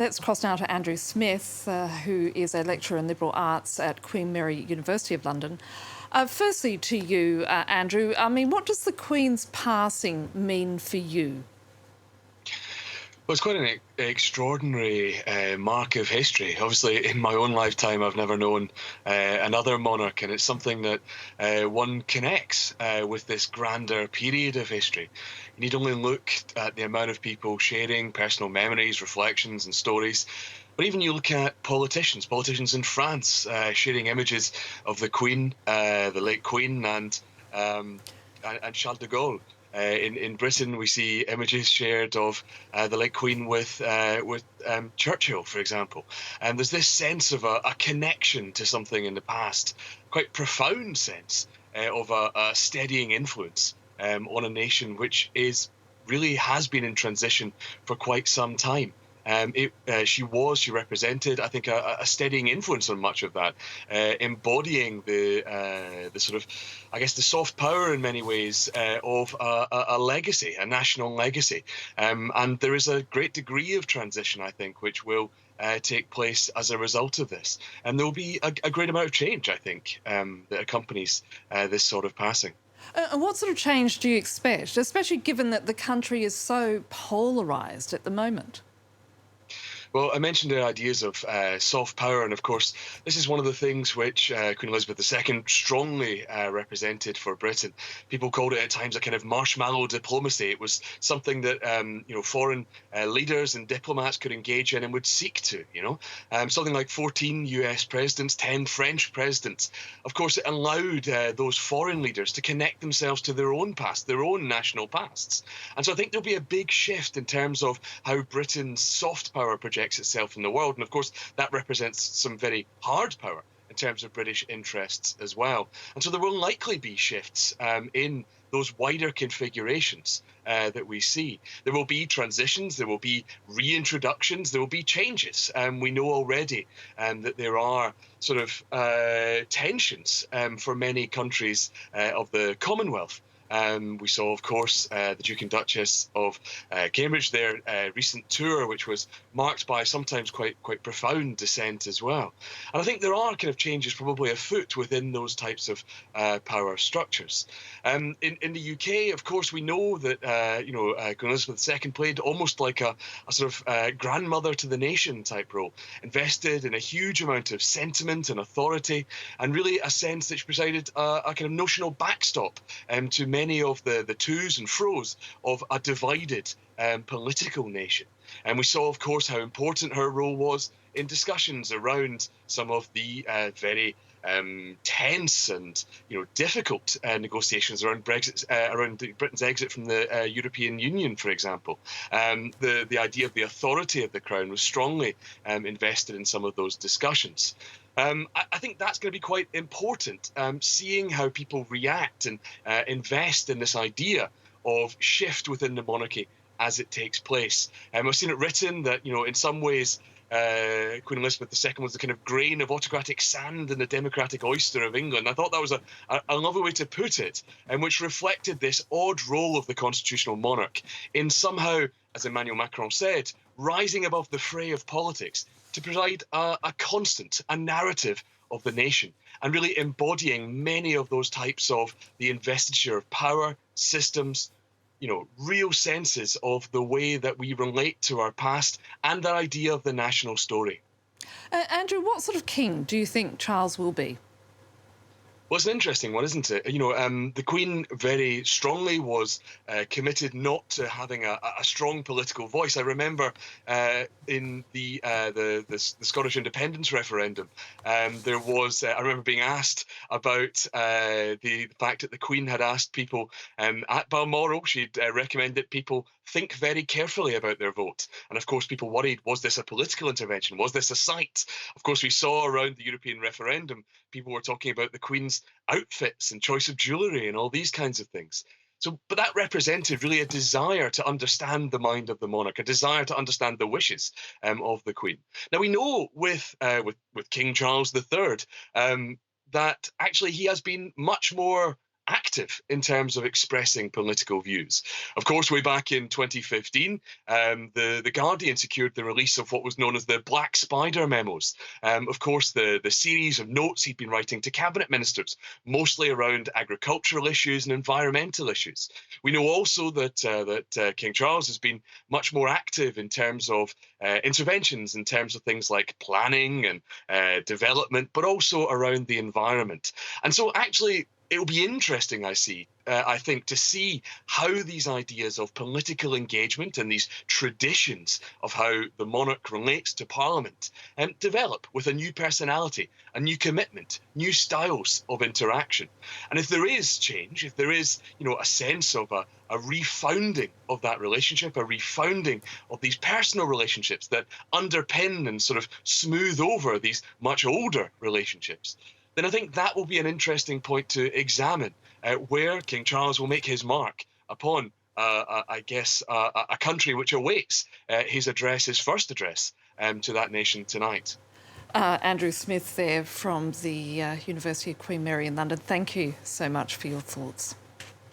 Let's cross now to Andrew Smith, who is a lecturer in liberal arts at Queen Mary University of London. Firstly, to you, Andrew, I mean, what does the Queen's passing mean for you? Well, it's quite an extraordinary mark of history. Obviously, in my own lifetime, I've never known another monarch, and it's something that one connects with this grander period of history. You need only look at the amount of people sharing personal memories, reflections, and stories. But even you look at politicians in France sharing images of the Queen, the late Queen, um, and Charles de Gaulle. In Britain, we see images shared of the late Queen with Churchill, for example. And there's this sense of a connection to something in the past, quite profound sense of a steadying influence on a nation which is really has been in transition for quite some time. She represented, I think, a steadying influence on much of that, embodying the sort of, I guess, the soft power in many ways of a legacy, a national legacy. And there is a great degree of transition, I think, which will take place as a result of this. And there will be a great amount of change, I think, that accompanies this sort of passing. And what sort of change do you expect, especially given that the country is so polarised at the moment? Well, I mentioned the ideas of soft power, and of course, this is one of the things which Queen Elizabeth II strongly represented for Britain. People called it at times a kind of marshmallow diplomacy. It was something that foreign leaders and diplomats could engage in and would seek to. Something like 14 U.S. presidents, 10 French presidents. Of course, it allowed those foreign leaders to connect themselves to their own past, their own national pasts. And so I think there'll be a big shift in terms of how Britain's soft power projects itself in the world. And of course, that represents some very hard power in terms of British interests as well. And so there will likely be shifts in those wider configurations that we see. There will be transitions, there will be reintroductions, there will be changes. We know already that there are sort of tensions for many countries of the Commonwealth. We saw, of course, the Duke and Duchess of Cambridge, their recent tour, which was marked by sometimes quite profound dissent as well. And I think there are kind of changes probably afoot within those types of power structures. In the UK, of course, we know that Queen Elizabeth II played almost like a sort of grandmother to the nation type role, invested in a huge amount of sentiment and authority, and really a sense that she presided a kind of notional backstop to many of the to's and fro's of a divided political nation. And we saw, of course, how important her role was in discussions around some of the very tense and difficult negotiations around Brexit, around Britain's exit from the European Union, for example. The idea of the authority of the Crown was strongly invested in some of those discussions. I think that's going to be quite important, seeing how people react and invest in this idea of shift within the monarchy as it takes place. I've seen it written that, in some ways, Queen Elizabeth II was the kind of grain of autocratic sand in the democratic oyster of England. I thought that was a lovely way to put it, and which reflected this odd role of the constitutional monarch in somehow, as Emmanuel Macron said, rising above the fray of politics to provide a constant, a narrative of the nation, and really embodying many of those types of the investiture of power, systems, real senses of the way that we relate to our past and that idea of the national story. Andrew, what sort of king do you think Charles will be? Well, it's an interesting one, isn't it? The Queen very strongly was committed not to having a strong political voice. I remember in the Scottish independence referendum, there was I remember being asked about the fact that the Queen had asked people at Balmoral. She'd recommended people think very carefully about their vote, and of course, people worried: was this a political intervention? Was this a sight? Of course, we saw around the European referendum, people were talking about the Queen's outfits and choice of jewellery and all these kinds of things. So, but that represented really a desire to understand the mind of the monarch, a desire to understand the wishes of the Queen. Now we know with King Charles III that actually he has been much more active in terms of expressing political views. Of course, way back in 2015, the Guardian secured the release of what was known as the Black Spider memos. Of course, the series of notes he'd been writing to cabinet ministers, mostly around agricultural issues and environmental issues. We know also that King Charles has been much more active in terms of interventions, in terms of things like planning and development, but also around the environment. And so, actually, it will be interesting, I think, to see how these ideas of political engagement and these traditions of how the monarch relates to Parliament develop with a new personality, a new commitment, new styles of interaction. And if there is change, if there is, a sense of a refounding of that relationship, a refounding of these personal relationships that underpin and sort of smooth over these much older relationships, then I think that will be an interesting point to examine where King Charles will make his mark upon, I guess, a country which awaits his address, his first address to that nation tonight. Andrew Smith there from the University of Queen Mary in London. Thank you so much for your thoughts.